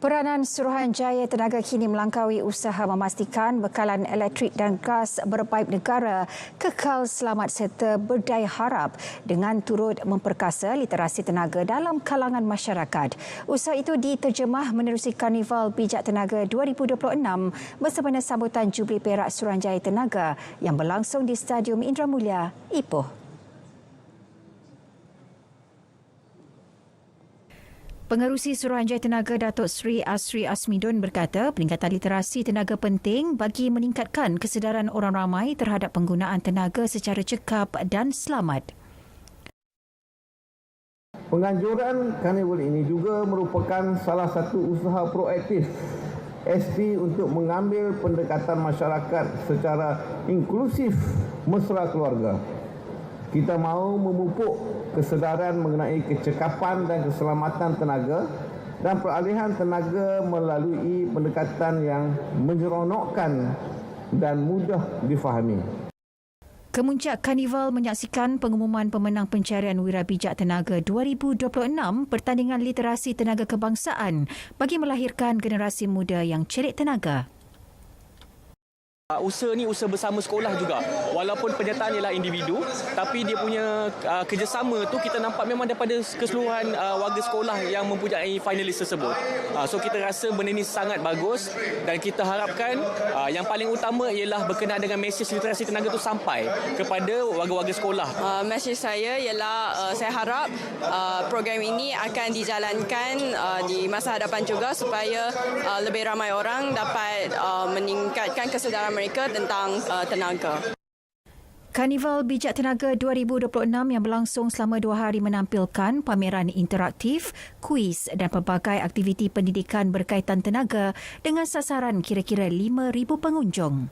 Peranan Suruhanjaya Tenaga kini melangkaui usaha memastikan bekalan elektrik dan gas berpaip negara kekal selamat serta berdaya harap dengan turut memperkasa literasi tenaga dalam kalangan masyarakat. Usaha itu diterjemah menerusi Karnival Bijak Tenaga 2026 bersempena sambutan Jubli Perak Suruhanjaya Tenaga yang berlangsung di Stadium Indra Mulia, Ipoh. Pengerusi Suruhanjaya Tenaga Datuk Seri Asri Asmidun berkata peningkatan literasi tenaga penting bagi meningkatkan kesedaran orang ramai terhadap penggunaan tenaga secara cekap dan selamat. Penganjuran karnival ini juga merupakan salah satu usaha proaktif ST untuk mengambil pendekatan masyarakat secara inklusif mesra keluarga. Kita mahu memupuk kesedaran mengenai kecekapan dan keselamatan tenaga dan peralihan tenaga melalui pendekatan yang menyeronokkan dan mudah difahami. Kemuncak Karnival menyaksikan pengumuman pemenang pencarian Wira Bijak Tenaga 2026 pertandingan literasi tenaga kebangsaan bagi melahirkan generasi muda yang cerik tenaga. Usaha ni usaha bersama sekolah juga. Walaupun penyertaan ialah individu, tapi dia punya kerjasama tu kita nampak memang daripada keseluruhan warga sekolah yang mempunyai finalis tersebut. So kita rasa benda ni sangat bagus dan kita harapkan yang paling utama ialah berkenaan dengan mesej literasi tenaga tu sampai kepada warga-warga sekolah. Mesej saya ialah saya harap program ini akan dijalankan di masa hadapan juga supaya lebih ramai orang dapat meningkatkan kesedaran mereka tentang tenaga. Karnival Bijak Tenaga 2026 yang berlangsung selama 2 hari menampilkan pameran interaktif, kuis dan pelbagai aktiviti pendidikan berkaitan tenaga dengan sasaran kira-kira 5,000 pengunjung.